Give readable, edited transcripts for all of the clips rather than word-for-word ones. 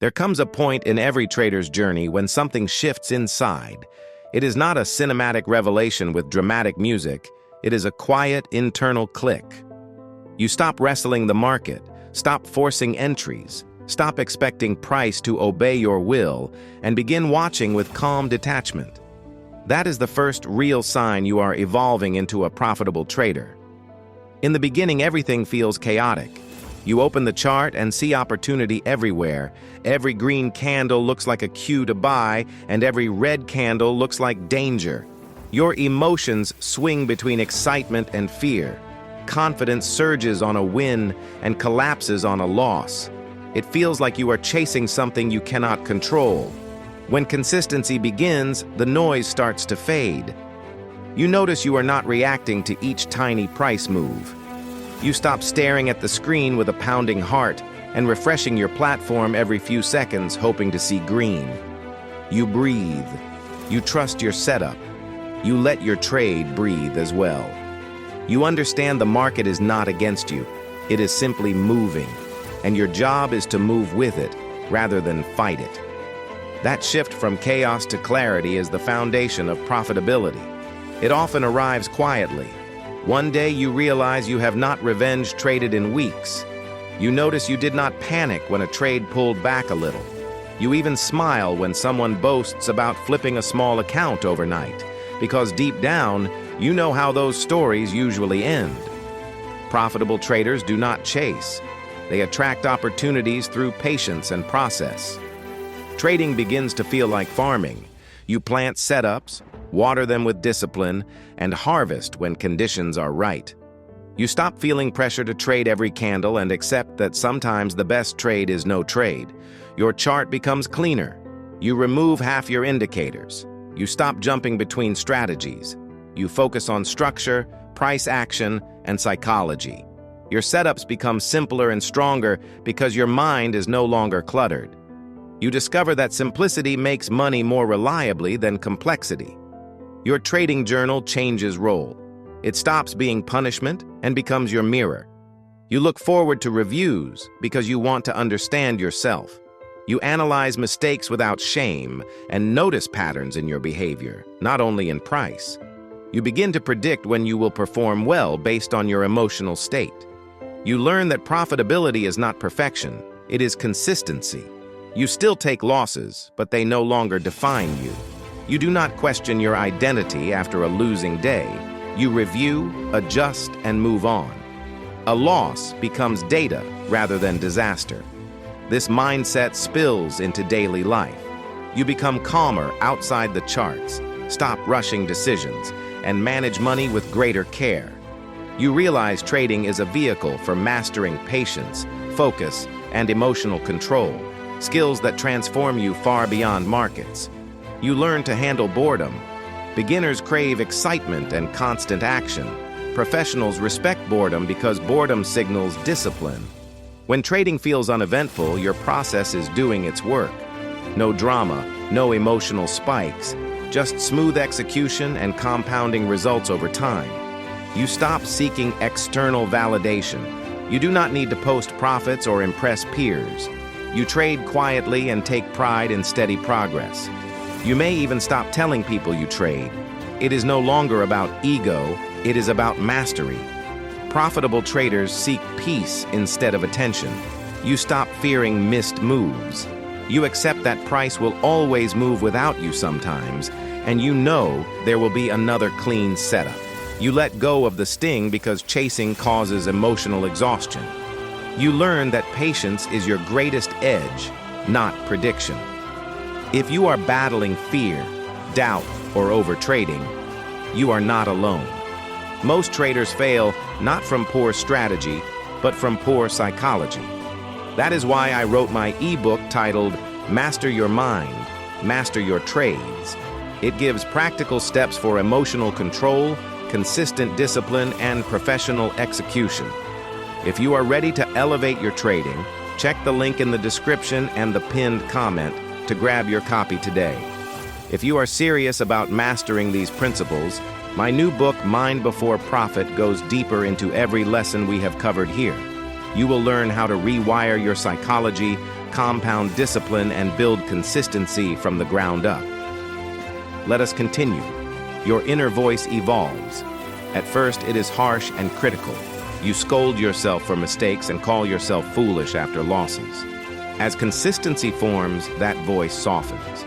There comes a point in every trader's journey when something shifts inside. It is not a cinematic revelation with dramatic music. It is a quiet, internal click. You stop wrestling the market, stop forcing entries, stop expecting price to obey your will, and begin watching with calm detachment. That is the first real sign you are evolving into a profitable trader. In the beginning, everything feels chaotic. You open the chart and see opportunity everywhere. Every green candle looks like a cue to buy, and every red candle looks like danger. Your emotions swing between excitement and fear. Confidence surges on a win and collapses on a loss. It feels like you are chasing something you cannot control. When consistency begins, the noise starts to fade. You notice you are not reacting to each tiny price move. You stop staring at the screen with a pounding heart and refreshing your platform every few seconds, hoping to see green. You breathe. You trust your setup. You let your trade breathe as well. You understand the market is not against you. It is simply moving, and your job is to move with it rather than fight it. That shift from chaos to clarity is the foundation of profitability. It often arrives quietly. One day you realize you have not revenge traded in weeks. You notice you did not panic when a trade pulled back a little. You even smile when someone boasts about flipping a small account overnight, because deep down, you know how those stories usually end. Profitable traders do not chase. They attract opportunities through patience and process. Trading begins to feel like farming. You plant setups, water them with discipline, and harvest when conditions are right. You stop feeling pressure to trade every candle and accept that sometimes the best trade is no trade. Your chart becomes cleaner. You remove half your indicators. You stop jumping between strategies. You focus on structure, price action, and psychology. Your setups become simpler and stronger because your mind is no longer cluttered. You discover that simplicity makes money more reliably than complexity. Your trading journal changes role. It stops being punishment and becomes your mirror. You look forward to reviews because you want to understand yourself. You analyze mistakes without shame and notice patterns in your behavior, not only in price. You begin to predict when you will perform well based on your emotional state. You learn that profitability is not perfection, it is consistency. You still take losses, but they no longer define you. You do not question your identity after a losing day. You review, adjust, and move on. A loss becomes data rather than disaster. This mindset spills into daily life. You become calmer outside the charts, stop rushing decisions, and manage money with greater care. You realize trading is a vehicle for mastering patience, focus, and emotional control, skills that transform you far beyond markets. You learn to handle boredom. Beginners crave excitement and constant action. Professionals respect boredom because boredom signals discipline. When trading feels uneventful, your process is doing its work. No drama, no emotional spikes, just smooth execution and compounding results over time. You stop seeking external validation. You do not need to post profits or impress peers. You trade quietly and take pride in steady progress. You may even stop telling people you trade. It is no longer about ego, it is about mastery. Profitable traders seek peace instead of attention. You stop fearing missed moves. You accept that price will always move without you sometimes, and you know there will be another clean setup. You let go of the sting because chasing causes emotional exhaustion. You learn that patience is your greatest edge, not prediction. If you are battling fear, doubt, or overtrading, you are not alone. Most traders fail not from poor strategy, but from poor psychology. That is why I wrote my ebook titled Master Your Mind, Master Your Trades. It gives practical steps for emotional control, consistent discipline, and professional execution. If you are ready to elevate your trading, check the link in the description and the pinned comment to grab your copy today. If you are serious about mastering these principles, my new book, Mind Before Profit, goes deeper into every lesson we have covered here. You will learn how to rewire your psychology, compound discipline and build consistency from the ground up. Let us continue. Your inner voice evolves. At first, it is harsh and critical. You scold yourself for mistakes and call yourself foolish after losses. As consistency forms, that voice softens.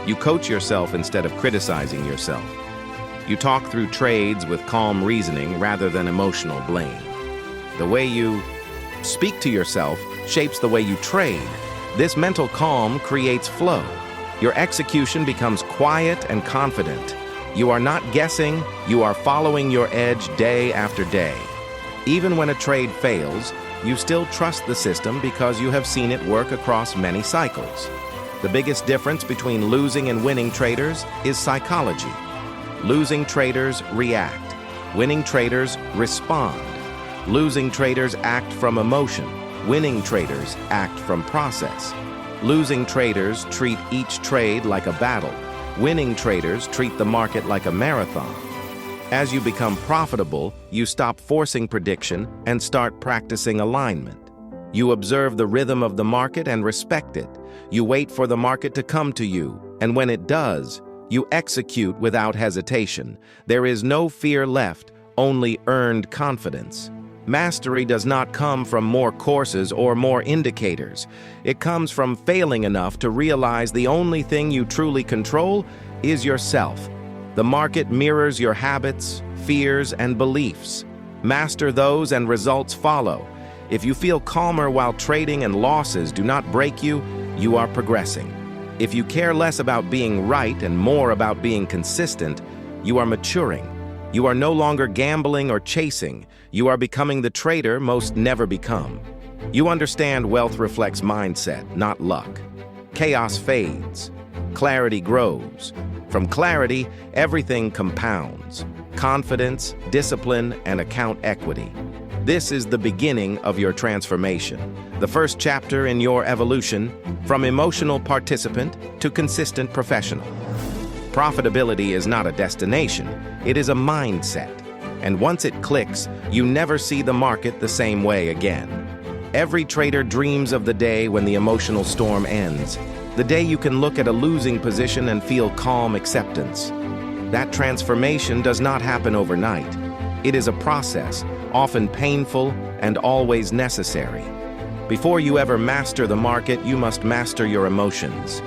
You coach yourself instead of criticizing yourself. You talk through trades with calm reasoning rather than emotional blame. The way you speak to yourself shapes the way you trade. This mental calm creates flow. Your execution becomes quiet and confident. You are not guessing, you are following your edge day after day. Even when a trade fails, you still trust the system because you have seen it work across many cycles. The biggest difference between losing and winning traders is psychology. Losing traders react. Winning traders respond. Losing traders act from emotion. Winning traders act from process. Losing traders treat each trade like a battle. Winning traders treat the market like a marathon. As you become profitable, you stop forcing prediction and start practicing alignment. You observe the rhythm of the market and respect it. You wait for the market to come to you, and when it does, you execute without hesitation. There is no fear left, only earned confidence. Mastery does not come from more courses or more indicators. It comes from failing enough to realize the only thing you truly control is yourself. The market mirrors your habits, fears, and beliefs. Master those and results follow. If you feel calmer while trading and losses do not break you, you are progressing. If you care less about being right and more about being consistent, you are maturing. You are no longer gambling or chasing. You are becoming the trader most never become. You understand wealth reflects mindset, not luck. Chaos fades. Clarity grows. From clarity, everything compounds. Confidence, discipline, and account equity. This is the beginning of your transformation. The first chapter in your evolution, from emotional participant to consistent professional. Profitability is not a destination, it is a mindset. And once it clicks, you never see the market the same way again. Every trader dreams of the day when the emotional storm ends. The day you can look at a losing position and feel calm acceptance. That transformation does not happen overnight. It is a process, often painful and always necessary. Before you ever master the market, you must master your emotions.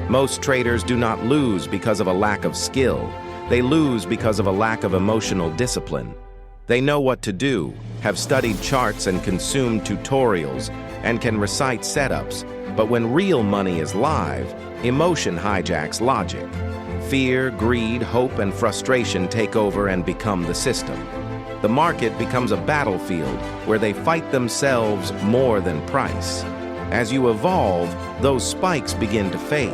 Most traders do not lose because of a lack of skill. They lose because of a lack of emotional discipline. They know what to do, have studied charts and consumed tutorials, and can recite setups. But when real money is live, emotion hijacks logic. Fear, greed, hope, and frustration take over and become the system. The market becomes a battlefield where they fight themselves more than price. As you evolve, those spikes begin to fade.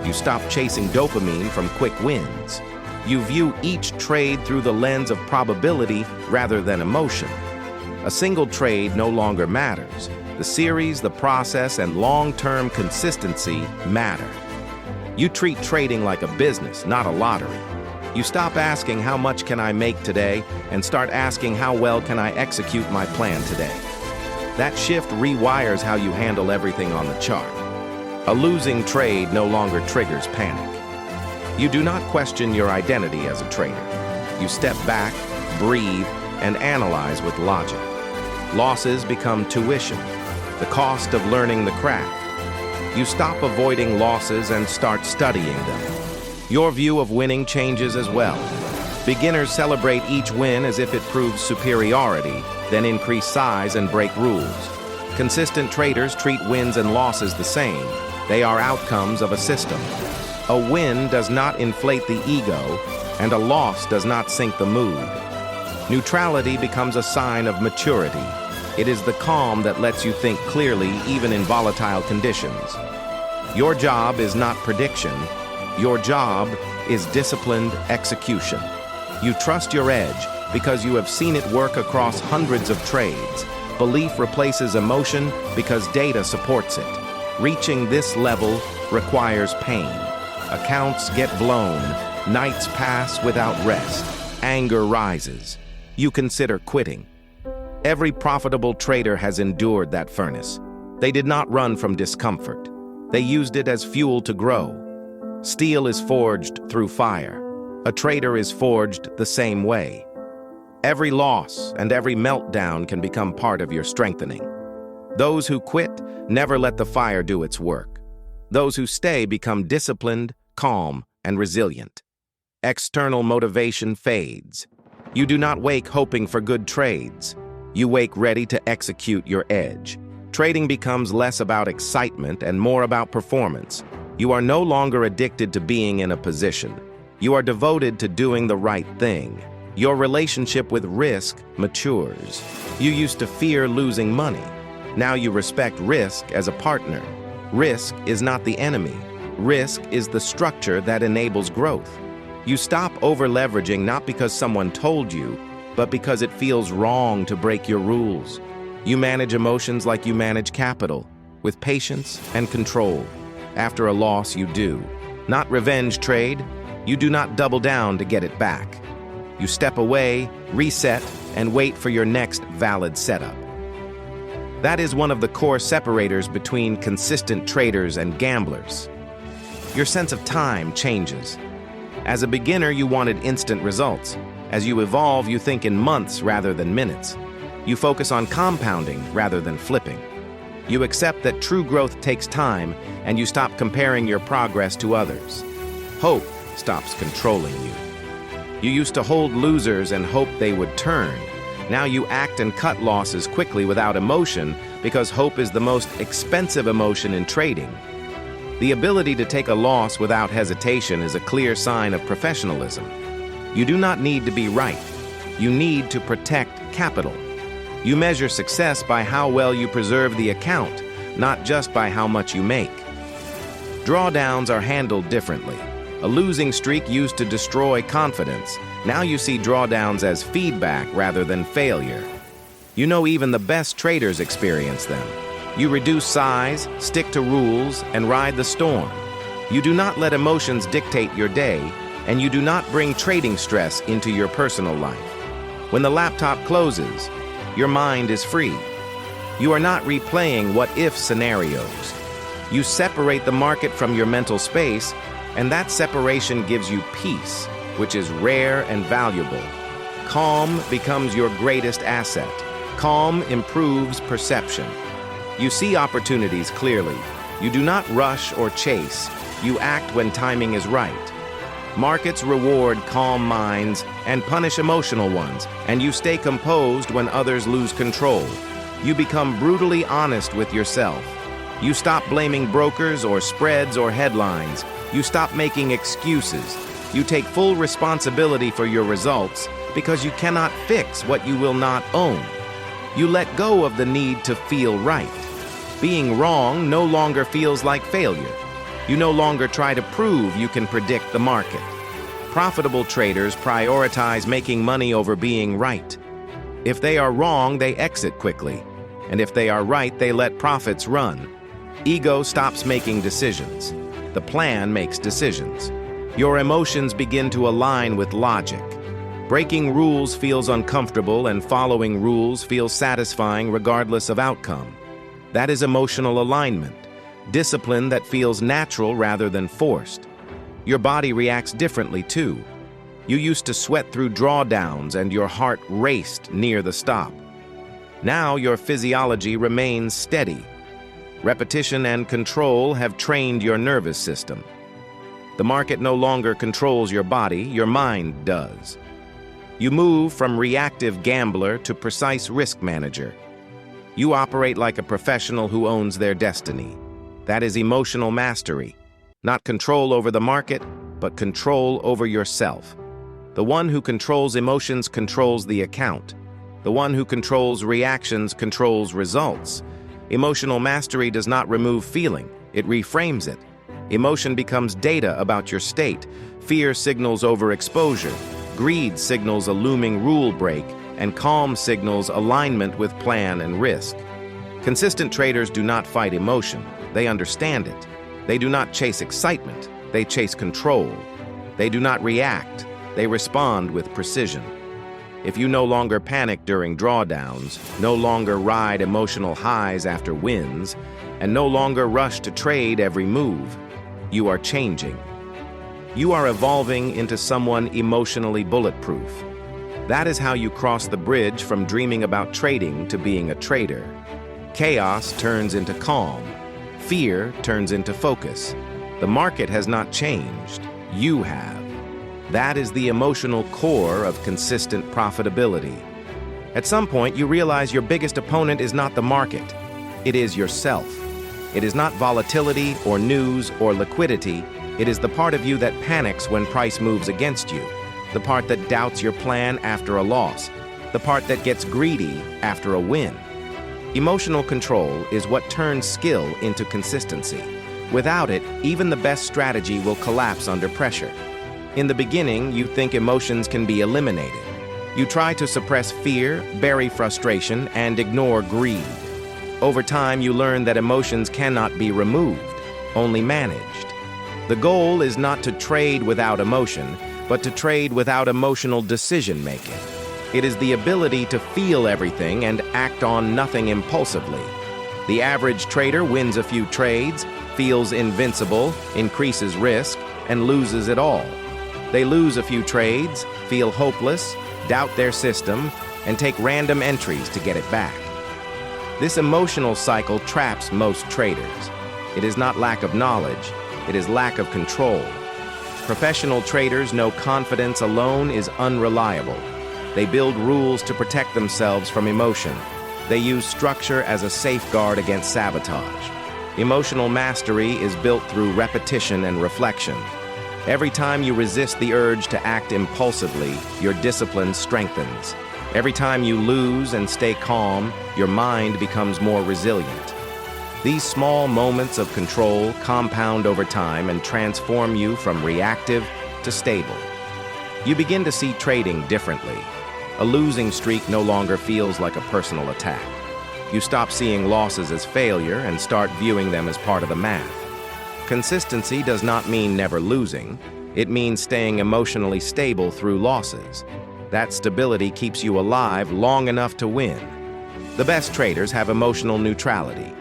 You stop chasing dopamine from quick wins. You view each trade through the lens of probability rather than emotion. A single trade no longer matters. The series, the process, and long-term consistency matter. You treat trading like a business, not a lottery. You stop asking how much can I make today and start asking how well can I execute my plan today. That shift rewires how you handle everything on the chart. A losing trade no longer triggers panic. You do not question your identity as a trader. You step back, breathe, and analyze with logic. Losses become tuition, the cost of learning the craft. You stop avoiding losses and start studying them. Your view of winning changes as well. Beginners celebrate each win as if it proves superiority, then increase size and break rules. Consistent traders treat wins and losses the same. They are outcomes of a system. A win does not inflate the ego, and a loss does not sink the mood. Neutrality becomes a sign of maturity. It is the calm that lets you think clearly even in volatile conditions. Your job is not prediction. Your job is disciplined execution. You trust your edge because you have seen it work across hundreds of trades. Belief replaces emotion because data supports it. Reaching this level requires pain. Accounts get blown. Nights pass without rest. Anger rises. You consider quitting. Every profitable trader has endured that furnace. They did not run from discomfort. They used it as fuel to grow. Steel is forged through fire. A trader is forged the same way. Every loss and every meltdown can become part of your strengthening. Those who quit never let the fire do its work. Those who stay become disciplined, calm, and resilient. External motivation fades. You do not wake hoping for good trades. You wake ready to execute your edge. Trading becomes less about excitement and more about performance. You are no longer addicted to being in a position. You are devoted to doing the right thing. Your relationship with risk matures. You used to fear losing money. Now you respect risk as a partner. Risk is not the enemy. Risk is the structure that enables growth. You stop over-leveraging not because someone told you, but because it feels wrong to break your rules. You manage emotions like you manage capital, with patience and control. After a loss, you do. Not revenge trade. You do not double down to get it back. You step away, reset, and wait for your next valid setup. That is one of the core separators between consistent traders and gamblers. Your sense of time changes. As a beginner, you wanted instant results. As you evolve, you think in months rather than minutes. You focus on compounding rather than flipping. You accept that true growth takes time, and you stop comparing your progress to others. Hope stops controlling you. You used to hold losers and hope they would turn. Now you act and cut losses quickly without emotion because hope is the most expensive emotion in trading. The ability to take a loss without hesitation is a clear sign of professionalism. You do not need to be right. You need to protect capital. You measure success by how well you preserve the account, not just by how much you make. Drawdowns are handled differently. A losing streak used to destroy confidence. Now you see drawdowns as feedback rather than failure. You know even the best traders experience them. You reduce size, stick to rules, and ride the storm. You do not let emotions dictate your day, and you do not bring trading stress into your personal life. When the laptop closes, your mind is free. You are not replaying what-if scenarios. You separate the market from your mental space, and that separation gives you peace, which is rare and valuable. Calm becomes your greatest asset. Calm improves perception. You see opportunities clearly. You do not rush or chase. You act when timing is right. Markets reward calm minds and punish emotional ones, and you stay composed when others lose control. You become brutally honest with yourself. You stop blaming brokers or spreads or headlines. You stop making excuses. You take full responsibility for your results because you cannot fix what you will not own. You let go of the need to feel right. Being wrong no longer feels like failure. You no longer try to prove you can predict the market. Profitable traders prioritize making money over being right. If they are wrong, they exit quickly. And if they are right, they let profits run. Ego stops making decisions. The plan makes decisions. Your emotions begin to align with logic. Breaking rules feels uncomfortable, and following rules feels satisfying regardless of outcome. That is emotional alignment, discipline that feels natural rather than forced. Your body reacts differently too. You used to sweat through drawdowns and your heart raced near the stop. Now your physiology remains steady. Repetition and control have trained your nervous system. The market no longer controls your body, your mind does. You move from reactive gambler to precise risk manager. You operate like a professional who owns their destiny. That is emotional mastery. Not control over the market, but control over yourself. The one who controls emotions controls the account. The one who controls reactions controls results. Emotional mastery does not remove feeling, it reframes it. Emotion becomes data about your state. Fear signals overexposure. Greed signals a looming rule break, and calm signals alignment with plan and risk. Consistent traders do not fight emotion, they understand it. They do not chase excitement, they chase control. They do not react, they respond with precision. If you no longer panic during drawdowns, no longer ride emotional highs after wins, and no longer rush to trade every move, you are changing. You are evolving into someone emotionally bulletproof. That is how you cross the bridge from dreaming about trading to being a trader. Chaos turns into calm. Fear turns into focus. The market has not changed. You have. That is the emotional core of consistent profitability. At some point, you realize your biggest opponent is not the market. It is yourself. It is not volatility or news or liquidity. It is the part of you that panics when price moves against you, the part that doubts your plan after a loss, the part that gets greedy after a win. Emotional control is what turns skill into consistency. Without it, even the best strategy will collapse under pressure. In the beginning, you think emotions can be eliminated. You try to suppress fear, bury frustration, and ignore greed. Over time, you learn that emotions cannot be removed, only managed. The goal is not to trade without emotion, but to trade without emotional decision-making. It is the ability to feel everything and act on nothing impulsively. The average trader wins a few trades, feels invincible, increases risk, and loses it all. They lose a few trades, feel hopeless, doubt their system, and take random entries to get it back. This emotional cycle traps most traders. It is not lack of knowledge, it is lack of control. Professional traders know confidence alone is unreliable. They build rules to protect themselves from emotion. They use structure as a safeguard against sabotage. Emotional mastery is built through repetition and reflection. Every time you resist the urge to act impulsively, your discipline strengthens. Every time you lose and stay calm, your mind becomes more resilient. These small moments of control compound over time and transform you from reactive to stable. You begin to see trading differently. A losing streak no longer feels like a personal attack. You stop seeing losses as failure and start viewing them as part of the math. Consistency does not mean never losing. It means staying emotionally stable through losses. That stability keeps you alive long enough to win. The best traders have emotional neutrality.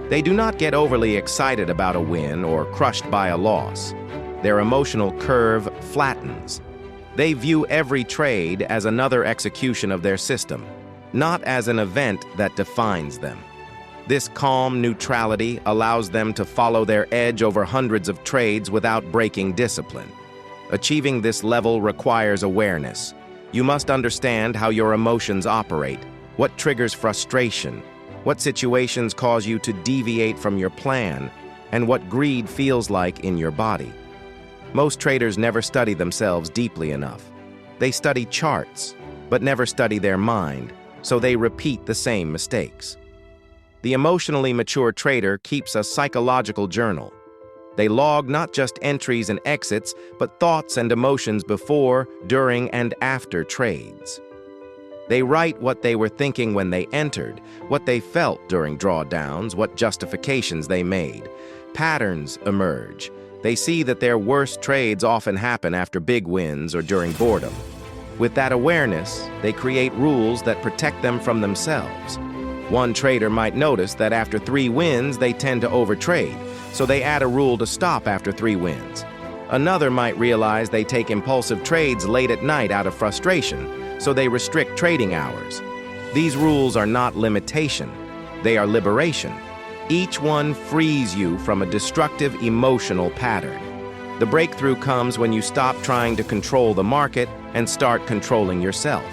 They do not get overly excited about a win or crushed by a loss. Their emotional curve flattens. They view every trade as another execution of their system, not as an event that defines them. This calm neutrality allows them to follow their edge over hundreds of trades without breaking discipline. Achieving this level requires awareness. You must understand how your emotions operate, what triggers frustration, what situations cause you to deviate from your plan, and what greed feels like in your body. Most traders never study themselves deeply enough. They study charts, but never study their mind, so they repeat the same mistakes. The emotionally mature trader keeps a psychological journal. They log not just entries and exits, but thoughts and emotions before, during, and after trades. They write what they were thinking when they entered, what they felt during drawdowns, what justifications they made. Patterns emerge. They see that their worst trades often happen after big wins or during boredom. With that awareness, they create rules that protect them from themselves. One trader might notice that after 3 wins, they tend to overtrade, so they add a rule to stop after 3 wins. Another might realize they take impulsive trades late at night out of frustration, so they restrict trading hours. These rules are not limitation, they are liberation. Each one frees you from a destructive emotional pattern. The breakthrough comes when you stop trying to control the market and start controlling yourself.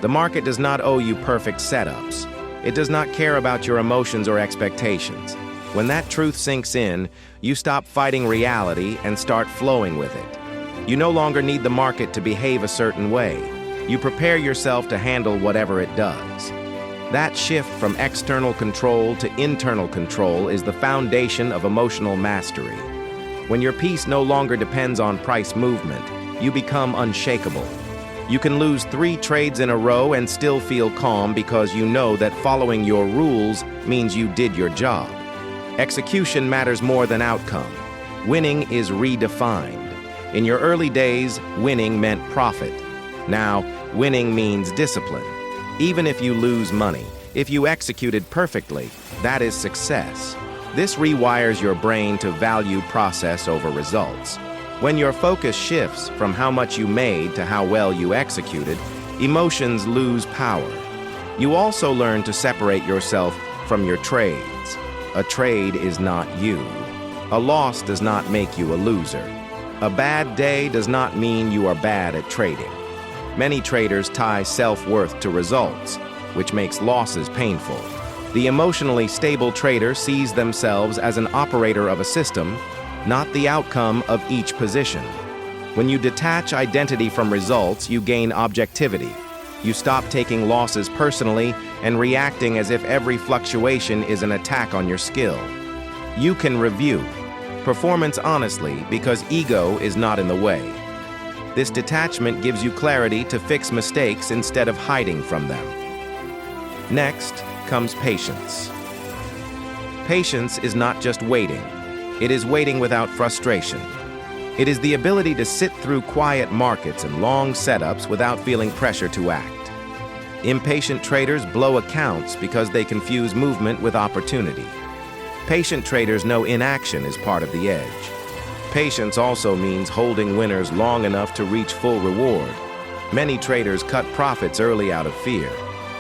The market does not owe you perfect setups. It does not care about your emotions or expectations. When that truth sinks in, you stop fighting reality and start flowing with it. You no longer need the market to behave a certain way. You prepare yourself to handle whatever it does. That shift from external control to internal control is the foundation of emotional mastery. When your peace no longer depends on price movement, you become unshakable. You can lose 3 trades in a row and still feel calm because you know that following your rules means you did your job. Execution matters more than outcome. Winning is redefined. In your early days, winning meant profit. Now, Winning means discipline. Even if you lose money, if you executed perfectly, that is success. This rewires your brain to value process over results. When your focus shifts from how much you made to how well you executed, emotions lose power. You also learn to separate yourself from your trades. A trade is not you. A loss does not make you a loser. A bad day does not mean you are bad at trading. Many traders tie self-worth to results, which makes losses painful. The emotionally stable trader sees themselves as an operator of a system, not the outcome of each position. When you detach identity from results, you gain objectivity. You stop taking losses personally and reacting as if every fluctuation is an attack on your skill. You can review performance honestly because ego is not in the way. This detachment gives you clarity to fix mistakes instead of hiding from them. Next comes patience. Patience is not just waiting. It is waiting without frustration. It is the ability to sit through quiet markets and long setups without feeling pressure to act. Impatient traders blow accounts because they confuse movement with opportunity. Patient traders know inaction is part of the edge. Patience also means holding winners long enough to reach full reward. Many traders cut profits early out of fear.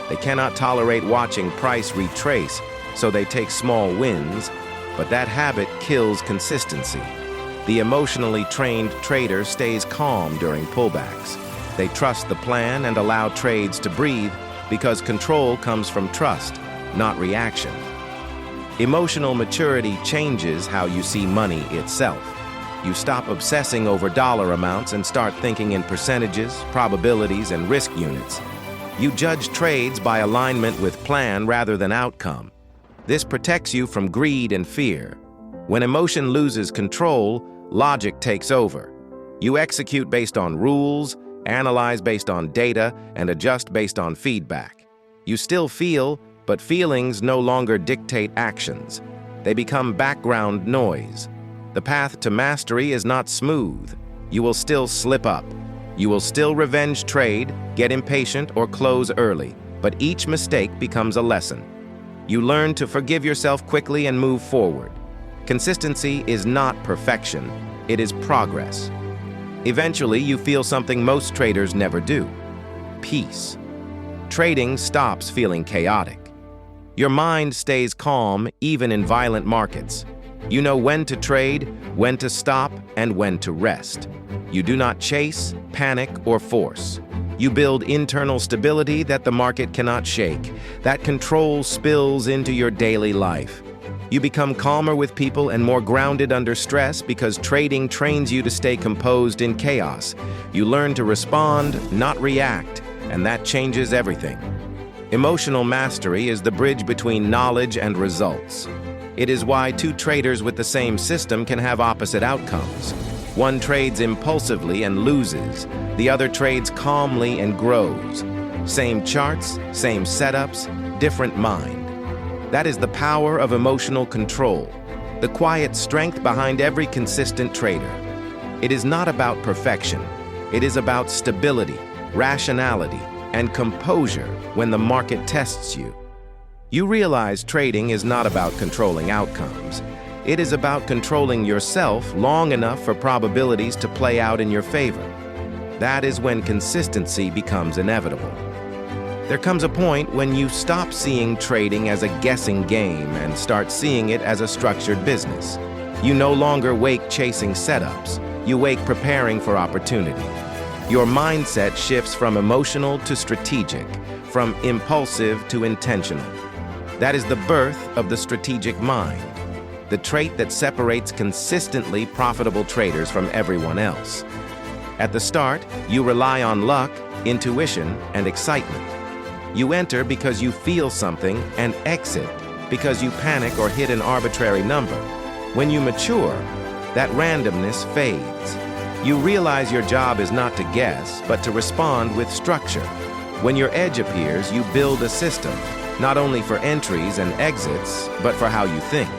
They cannot tolerate watching price retrace, so they take small wins, but that habit kills consistency. The emotionally trained trader stays calm during pullbacks. They trust the plan and allow trades to breathe because control comes from trust, not reaction. Emotional maturity changes how you see money itself. You stop obsessing over dollar amounts and start thinking in percentages, probabilities, and risk units. You judge trades by alignment with plan rather than outcome. This protects you from greed and fear. When emotion loses control, logic takes over. You execute based on rules, analyze based on data, and adjust based on feedback. You still feel, but feelings no longer dictate actions. They become background noise. The path to mastery is not smooth. You will still slip up. You will still revenge trade, get impatient, or close early, but each mistake becomes a lesson. You learn to forgive yourself quickly and move forward. Consistency is not perfection, it is progress. Eventually, you feel something most traders never do: peace. Trading stops feeling chaotic. Your mind stays calm even in violent markets. You know when to trade, when to stop, and when to rest. You do not chase, panic, or force. You build internal stability that the market cannot shake. That control spills into your daily life. You become calmer with people and more grounded under stress because trading trains you to stay composed in chaos. You learn to respond, not react, and that changes everything. Emotional mastery is the bridge between knowledge and results. It is why two traders with the same system can have opposite outcomes. One trades impulsively and loses. The other trades calmly and grows. Same charts, same setups, different mind. That is the power of emotional control, the quiet strength behind every consistent trader. It is not about perfection. It is about stability, rationality, and composure when the market tests you. You realize trading is not about controlling outcomes. It is about controlling yourself long enough for probabilities to play out in your favor. That is when consistency becomes inevitable. There comes a point when you stop seeing trading as a guessing game and start seeing it as a structured business. You no longer wake chasing setups. You wake preparing for opportunity. Your mindset shifts from emotional to strategic, from impulsive to intentional. That is the birth of the strategic mind, the trait that separates consistently profitable traders from everyone else. At the start, you rely on luck, intuition, and excitement. You enter because you feel something and exit because you panic or hit an arbitrary number. When you mature, that randomness fades. You realize your job is not to guess, but to respond with structure. When your edge appears, you build a system, not only for entries and exits, but for how you think.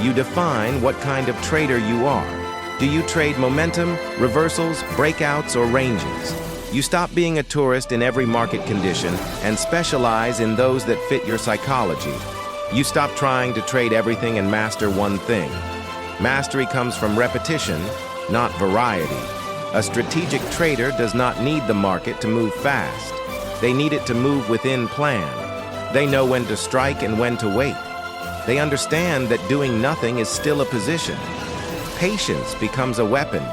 You define what kind of trader you are. Do you trade momentum, reversals, breakouts, or ranges? You stop being a tourist in every market condition and specialize in those that fit your psychology. You stop trying to trade everything and master one thing. Mastery comes from repetition, not variety. A strategic trader does not need the market to move fast. They need it to move within plan. They know when to strike and when to wait. They understand that doing nothing is still a position. Patience becomes a weapon.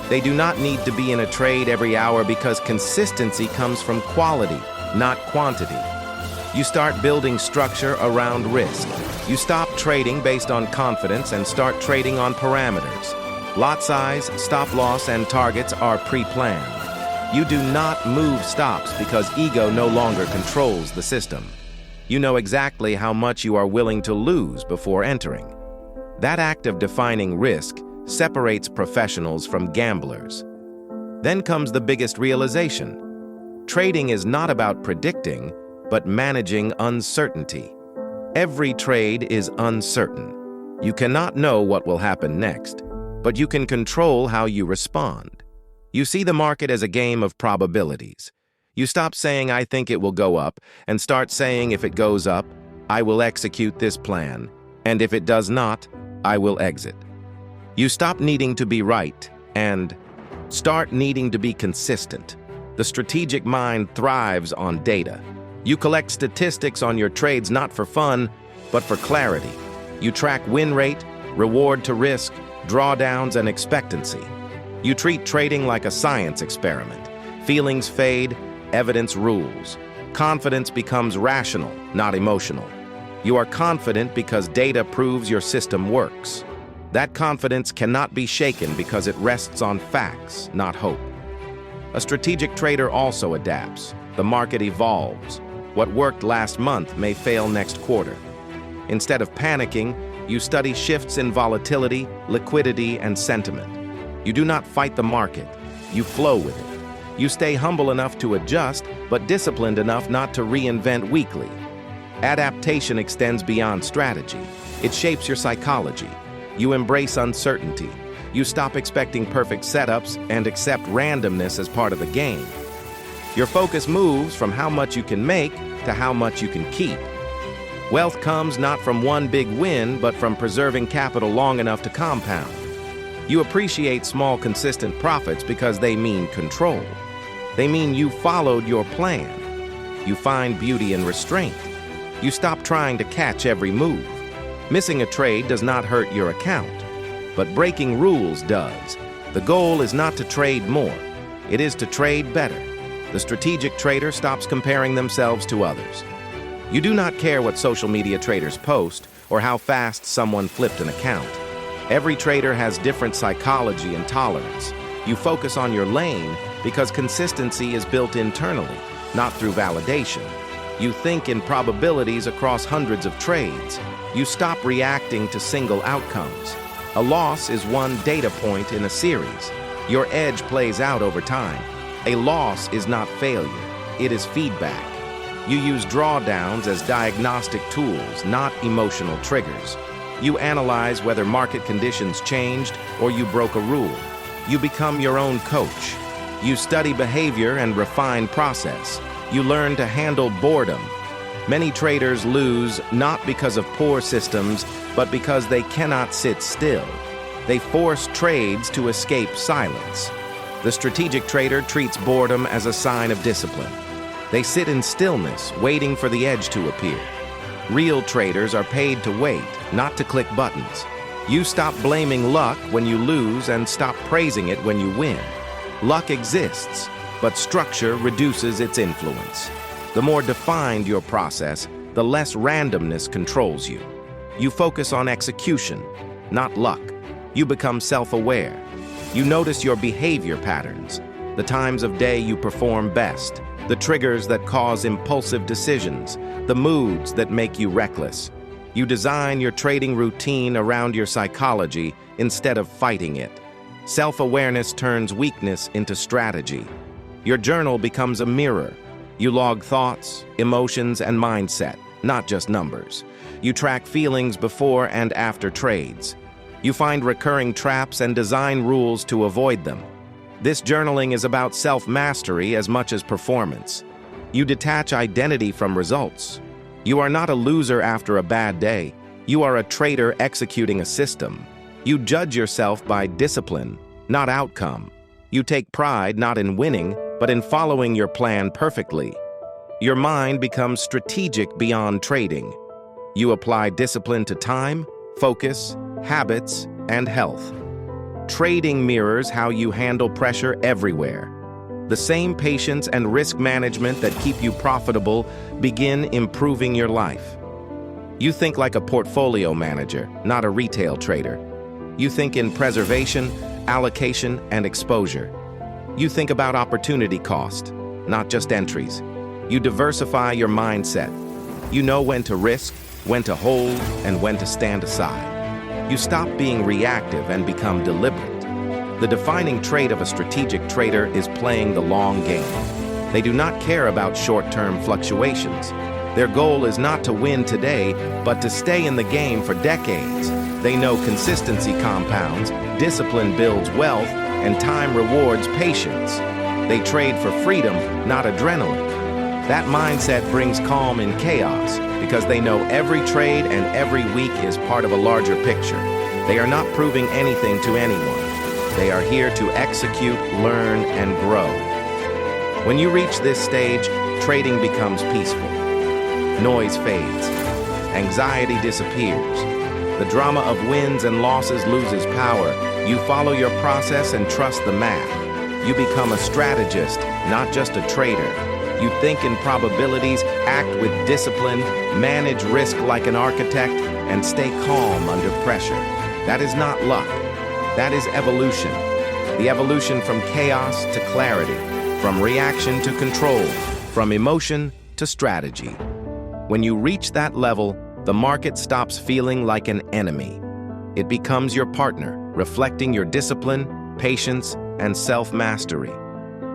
They do not need to be in a trade every hour because consistency comes from quality, not quantity. You start building structure around risk. You stop trading based on confidence and start trading on parameters. Lot size, stop loss, and targets are pre-planned. You do not move stops because ego no longer controls the system. You know exactly how much you are willing to lose before entering. That act of defining risk separates professionals from gamblers. Then comes the biggest realization. Trading is not about predicting, but managing uncertainty. Every trade is uncertain. You cannot know what will happen next, but you can control how you respond. You see the market as a game of probabilities. You stop saying, "I think it will go up," and start saying, "If it goes up, I will execute this plan, and if it does not, I will exit." You stop needing to be right and start needing to be consistent. The strategic mind thrives on data. You collect statistics on your trades not for fun, but for clarity. You track win rate, reward to risk, drawdowns, and expectancy. You treat trading like a science experiment. Feelings fade, evidence rules. Confidence becomes rational, not emotional. You are confident because data proves your system works. That confidence cannot be shaken because it rests on facts, not hope. A strategic trader also adapts. The market evolves. What worked last month may fail next quarter. Instead of panicking, you study shifts in volatility, liquidity, and sentiment. You do not fight the market. You flow with it. You stay humble enough to adjust, but disciplined enough not to reinvent weekly. Adaptation extends beyond strategy. It shapes your psychology. You embrace uncertainty. You stop expecting perfect setups and accept randomness as part of the game. Your focus moves from how much you can make to how much you can keep. Wealth comes not from one big win, but from preserving capital long enough to compound. You appreciate small, consistent profits because they mean control. They mean you followed your plan. You find beauty in restraint. You stop trying to catch every move. Missing a trade does not hurt your account, but breaking rules does. The goal is not to trade more. It is to trade better. The strategic trader stops comparing themselves to others. You do not care what social media traders post or how fast someone flipped an account. Every trader has different psychology and tolerance. You focus on your lane because consistency is built internally, not through validation. You think in probabilities across hundreds of trades. You stop reacting to single outcomes. A loss is one data point in a series. Your edge plays out over time. A loss is not failure, it is feedback. You use drawdowns as diagnostic tools, not emotional triggers. You analyze whether market conditions changed or you broke a rule. You become your own coach. You study behavior and refine process. You learn to handle boredom. Many traders lose not because of poor systems, but because they cannot sit still. They force trades to escape silence. The strategic trader treats boredom as a sign of discipline. They sit in stillness, waiting for the edge to appear. Real traders are paid to wait, not to click buttons. You stop blaming luck when you lose and stop praising it when you win. Luck exists, but structure reduces its influence. The more defined your process, the less randomness controls you. You focus on execution, not luck. You become self-aware. You notice your behavior patterns, the times of day you perform best, the triggers that cause impulsive decisions, the moods that make you reckless. You design your trading routine around your psychology instead of fighting it. Self-awareness turns weakness into strategy. Your journal becomes a mirror. You log thoughts, emotions, and mindset, not just numbers. You track feelings before and after trades. You find recurring traps and design rules to avoid them. This journaling is about self-mastery as much as performance. You detach identity from results. You are not a loser after a bad day. You are a trader executing a system. You judge yourself by discipline, not outcome. You take pride not in winning, but in following your plan perfectly. Your mind becomes strategic beyond trading. You apply discipline to time, focus, habits, and health. Trading mirrors how you handle pressure everywhere. The same patience and risk management that keep you profitable begin improving your life. You think like a portfolio manager, not a retail trader. You think in preservation, allocation, and exposure. You think about opportunity cost, not just entries. You diversify your mindset. You know when to risk, when to hold, and when to stand aside. You stop being reactive and become deliberate. The defining trait of a strategic trader is playing the long game. They do not care about short-term fluctuations. Their goal is not to win today, but to stay in the game for decades. They know consistency compounds, discipline builds wealth, and time rewards patience. They trade for freedom, not adrenaline. That mindset brings calm in chaos because they know every trade and every week is part of a larger picture. They are not proving anything to anyone. They are here to execute, learn, and grow. When you reach this stage, trading becomes peaceful. Noise fades. Anxiety disappears. The drama of wins and losses loses power. You follow your process and trust the math. You become a strategist, not just a trader. You think in probabilities, act with discipline, manage risk like an architect, and stay calm under pressure. That is not luck. That is evolution. The evolution from chaos to clarity, from reaction to control, from emotion to strategy. When you reach that level, the market stops feeling like an enemy. It becomes your partner, reflecting your discipline, patience, and self-mastery.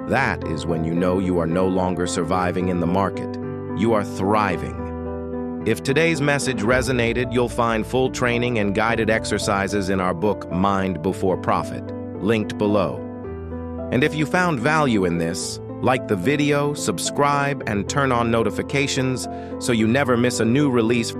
That is when you know you are no longer surviving in the market. You are thriving. If today's message resonated, you'll find full training and guided exercises in our book, Mind Before Profit, linked below. And if you found value in this, like the video, subscribe, and turn on notifications so you never miss a new release.